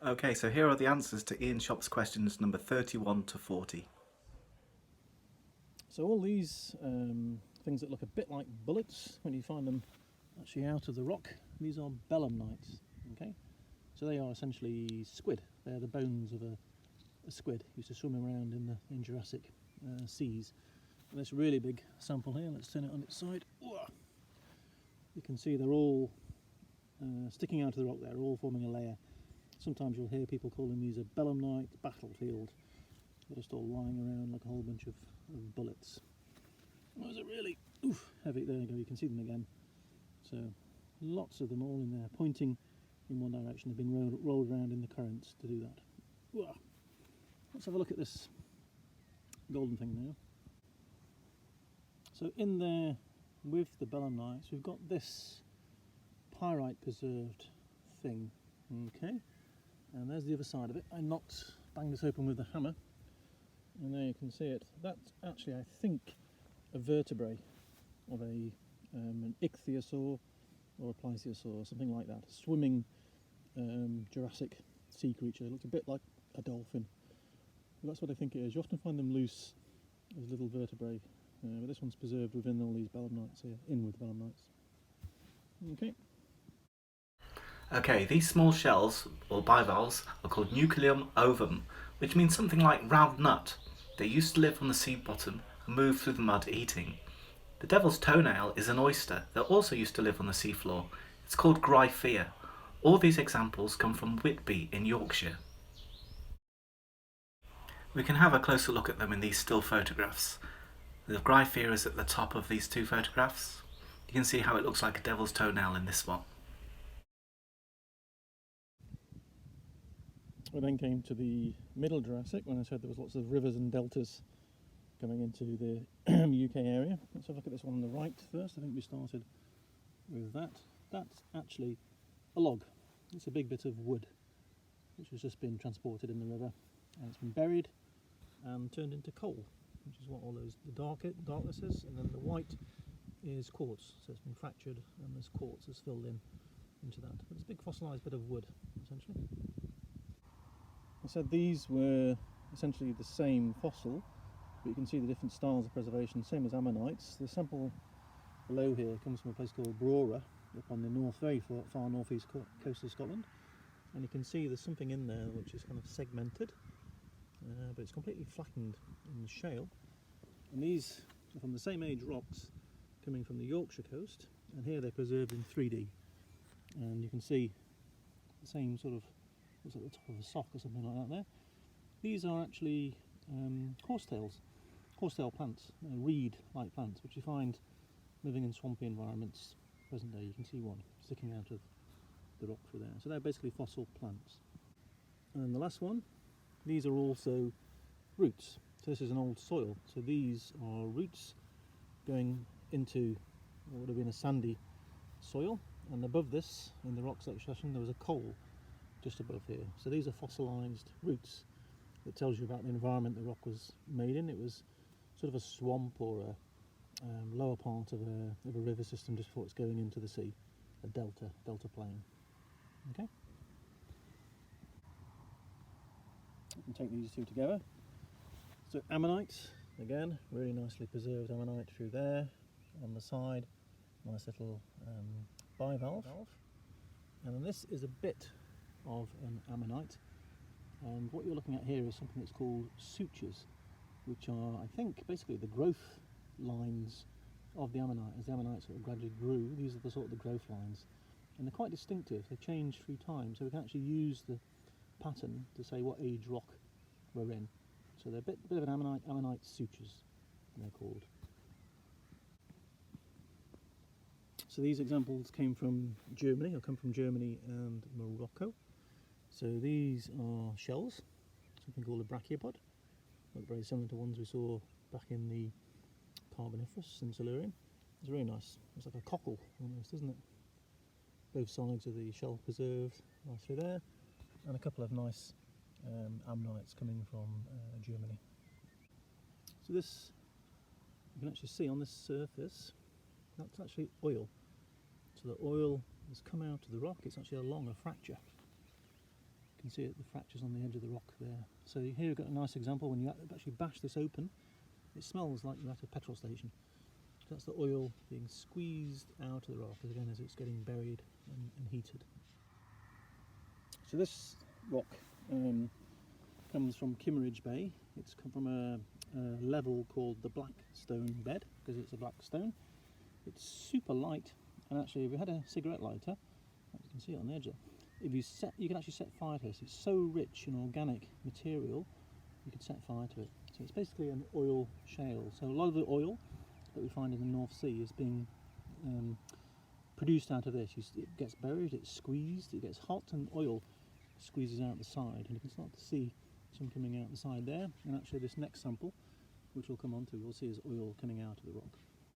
Okay, so here are the answers to Ian Shop's questions number 31 to 40. So all these things that look a bit like bullets, when you find them actually out of the rock, these are belemnites. Okay, so they are essentially squid. They're the bones of a squid. Used to swim around in Jurassic seas. And this really big sample here. Let's turn it on its side. You can see they're all sticking out of the rock. They're all forming a layer. Sometimes you'll hear people calling these a belemnite battlefield. They're just all lying around like a whole bunch of bullets. Oh, is it really heavy? There you go, you can see them again. So lots of them all in there, pointing in one direction. They've been rolled around in the currents to do that. Let's have a look at this golden thing now. So in there with the belemnites, we've got this pyrite preserved thing. Okay, and there's the other side of it. I banged this open with a hammer, and there you can see it. That's actually, I think, a vertebrae of an ichthyosaur or a plesiosaur, something like that. A swimming Jurassic sea creature. It looks a bit like a dolphin. But that's what I think it is. You often find them loose as little vertebrae, but this one's preserved within all these belemnites here, in with belemnites. Okay. Okay, these small shells, or bivalves, are called nucleum ovum, which means something like round nut. They used to live on the sea bottom and move through the mud eating. The devil's toenail is an oyster that also used to live on the seafloor. It's called Gryphea. All these examples come from Whitby in Yorkshire. We can have a closer look at them in these still photographs. The Gryphea is at the top of these two photographs. You can see how it looks like a devil's toenail in this one. We then came to the middle Jurassic, when I said there was lots of rivers and deltas coming into the UK area. Let's have a look at this one on the right first. I think we started with that. That's actually a log. It's a big bit of wood which has just been transported in the river, and it's been buried and turned into coal, which is what all the darkness is, and then the white is quartz. So it's been fractured and this quartz is filled into that. But it's a big fossilised bit of wood, essentially. I said these were essentially the same fossil, but you can see the different styles of preservation, same as ammonites. The sample below here comes from a place called Brora, up on the very far northeast coast of Scotland, and you can see there's something in there which is kind of segmented, but it's completely flattened in the shale. And these are from the same age rocks coming from the Yorkshire coast, and here they're preserved in 3D, and you can see the same sort of, looks like the top of a sock or something like that there. These are actually horsetail plants, reed-like plants, which you find living in swampy environments present day. You can see one sticking out of the rock through there. So they're basically fossil plants. And the last one, these are also roots. So this is an old soil. So these are roots going into what would have been a sandy soil, and above this, in the rock succession, there was a coal just above here. So these are fossilised roots. That tells you about the environment the rock was made in. It was sort of a swamp or a lower part of a river system just before it's going into the sea, a delta plain. Okay. You can take these two together. So ammonite, again, really nicely preserved ammonite through there on the side. Nice little bivalve. And then this is a bit of an ammonite. And what you're looking at here is something that's called sutures, which are, I think, basically the growth lines of the ammonite. As the ammonite sort of gradually grew, these are the sort of the growth lines. And they're quite distinctive. They change through time, so we can actually use the pattern to say what age rock we're in. So they're a bit of an ammonite sutures, they're called. So these examples came from Germany, or come from Germany and Morocco. So these are shells, something called a brachiopod. Look very similar to ones we saw back in the Carboniferous in Silurian. It's really nice. It's like a cockle almost, isn't it? Both sides of the shell preserved right through there, and a couple of nice ammonites coming from Germany. So this, you can actually see on this surface, that's actually oil. So the oil has come out of the rock. It's actually along a fracture. You can see it, the fractures on the edge of the rock there. So here you've got a nice example when you actually bash this open. It smells like you're at a petrol station. That's the oil being squeezed out of the rock, again, as it's getting buried and heated. So this rock comes from Kimmeridge Bay. It's come from a level called the Black Stone Bed, because it's a black stone. It's super light, and actually if you had a cigarette lighter, you can see it on the edge there, you can actually set fire to this. It's so rich in organic material, you could set fire to it. So it's basically an oil shale. So a lot of the oil that we find in the North Sea is being produced out of this. It gets buried, it's squeezed, it gets hot, and oil squeezes out the side, and you can start to see some coming out the side there. And actually this next sample, which we'll come on to, you'll see is oil coming out of the rock.